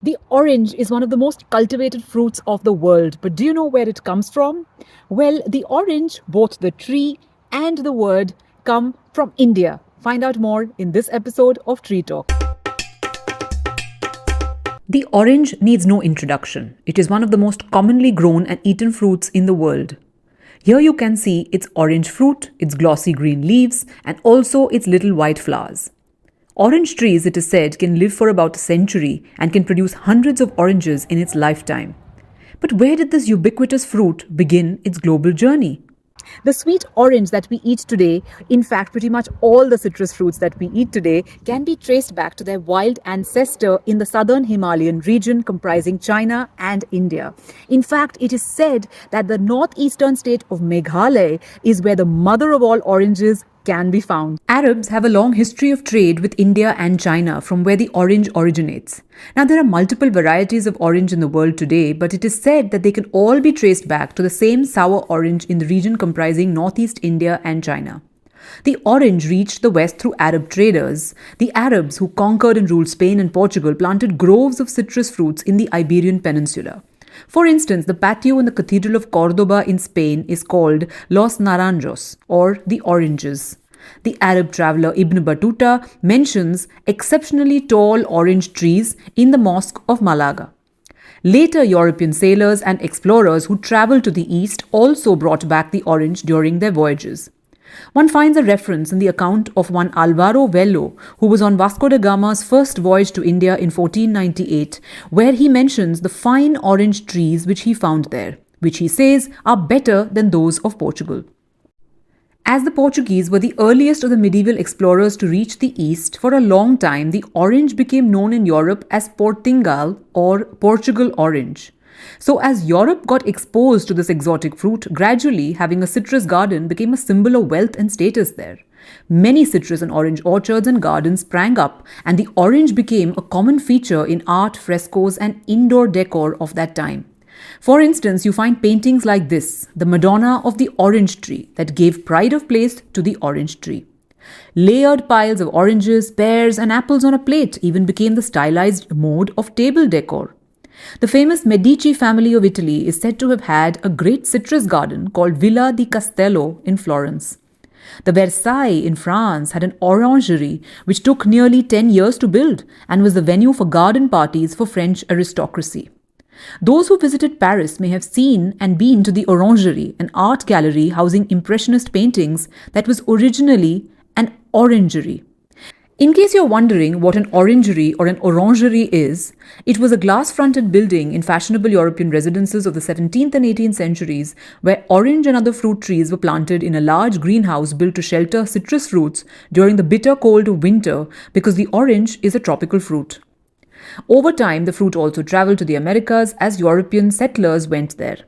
The orange is one of the most cultivated fruits of the world, but do you know where it comes from? Well, the orange, both the tree and the word, come from India. Find out more in this episode of Tree Talk. The orange needs no introduction. It is one of the most commonly grown and eaten fruits in the world. Here you can see its orange fruit, its glossy green leaves, and also its little white flowers. Orange trees, it is said, can live for about a century and can produce hundreds of oranges in its lifetime. But where did this ubiquitous fruit begin its global journey? The sweet orange that we eat today, in fact, pretty much all the citrus fruits that we eat today, can be traced back to their wild ancestor in the southern Himalayan region comprising China and India. In fact, it is said that the northeastern state of Meghalaya is where the mother of all oranges can be found. Arabs have a long history of trade with India and China from where the orange originates. Now, there are multiple varieties of orange in the world today, but it is said that they can all be traced back to the same sour orange in the region comprising northeast India and China. The orange reached the West through Arab traders. The Arabs who conquered and ruled Spain and Portugal planted groves of citrus fruits in the Iberian Peninsula. For instance, the patio in the Cathedral of Cordoba in Spain is called Los Naranjos, or the Oranges. The Arab traveller Ibn Battuta mentions exceptionally tall orange trees in the Mosque of Malaga. Later European sailors and explorers who travelled to the east also brought back the orange during their voyages. One finds a reference in the account of one Alvaro Vello, who was on Vasco da Gama's first voyage to India in 1498, where he mentions the fine orange trees which he found there, which he says are better than those of Portugal. As the Portuguese were the earliest of the medieval explorers to reach the east, for a long time the orange became known in Europe as Portingal or Portugal orange. So as Europe got exposed to this exotic fruit, gradually having a citrus garden became a symbol of wealth and status there. Many citrus and orange orchards and gardens sprang up, and the orange became a common feature in art, frescoes, and indoor decor of that time. For instance, you find paintings like this, the Madonna of the Orange Tree, that gave pride of place to the orange tree. Layered piles of oranges, pears, and apples on a plate even became the stylized mode of table decor. The famous Medici family of Italy is said to have had a great citrus garden called Villa di Castello in Florence. The Versailles in France had an orangery which took nearly 10 years to build and was the venue for garden parties for French aristocracy. Those who visited Paris may have seen and been to the Orangerie, an art gallery housing impressionist paintings that was originally an orangery. In case you're wondering what an orangery or an orangery is, it was a glass-fronted building in fashionable European residences of the 17th and 18th centuries where orange and other fruit trees were planted in a large greenhouse built to shelter citrus fruits during the bitter cold of winter because the orange is a tropical fruit. Over time, the fruit also traveled to the Americas as European settlers went there.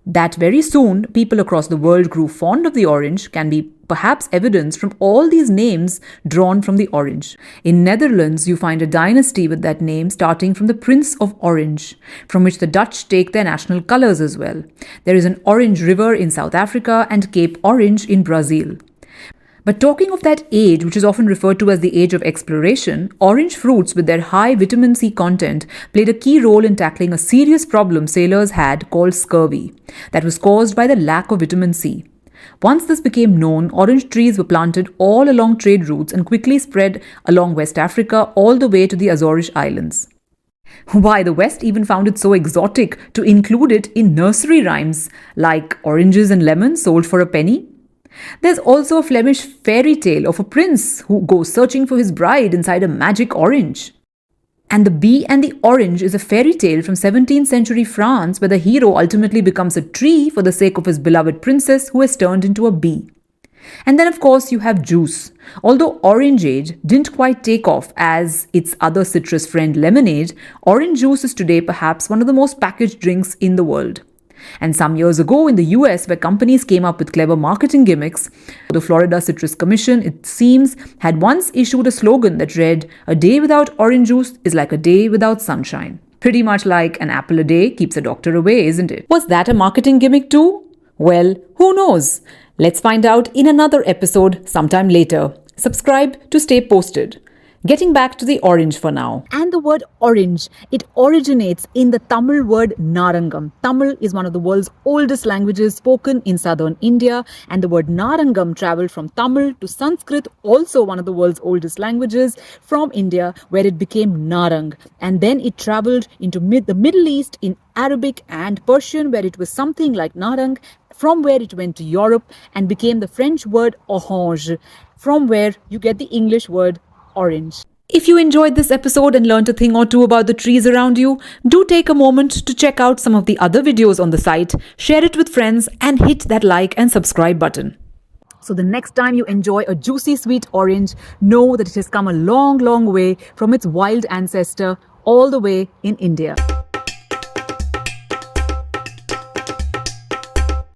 That very soon, people across the world grew fond of the orange can be perhaps evidenced from all these names drawn from the orange. In Netherlands, you find a dynasty with that name starting from the Prince of Orange, from which the Dutch take their national colours as well. There is an Orange River in South Africa and Cape Orange in Brazil. But talking of that age, which is often referred to as the age of exploration, orange fruits with their high vitamin C content played a key role in tackling a serious problem sailors had called scurvy, that was caused by the lack of vitamin C. Once this became known, orange trees were planted all along trade routes and quickly spread along West Africa all the way to the Azores Islands. Why, the West even found it so exotic to include it in nursery rhymes like oranges and lemons sold for a penny. There's also a Flemish fairy tale of a prince who goes searching for his bride inside a magic orange. And The Bee and the Orange is a fairy tale from 17th century France where the hero ultimately becomes a tree for the sake of his beloved princess who has turned into a bee. And then of course you have juice. Although orangeade didn't quite take off as its other citrus friend lemonade, orange juice is today perhaps one of the most packaged drinks in the world. And some years ago in the US, where companies came up with clever marketing gimmicks, the Florida Citrus Commission, it seems, had once issued a slogan that read, "A day without orange juice is like a day without sunshine." Pretty much like an apple a day keeps a doctor away, isn't it? Was that a marketing gimmick too? Well, who knows? Let's find out in another episode sometime later. Subscribe to stay posted. Getting back to the orange for now. And the word orange, it originates in the Tamil word narangam. Tamil is one of the world's oldest languages spoken in southern India, and the word narangam traveled from Tamil to Sanskrit, also one of the world's oldest languages, from India, where it became narang. And then it traveled into the Middle East in Arabic and Persian, where it was something like narang, from where it went to Europe and became the French word orange, from where you get the English word orange. If you enjoyed this episode and learned a thing or two about the trees around you, do take a moment to check out some of the other videos on the site, share it with friends, and hit that like and subscribe button. So the next time you enjoy a juicy sweet orange, know that it has come a long, long way from its wild ancestor all the way in India.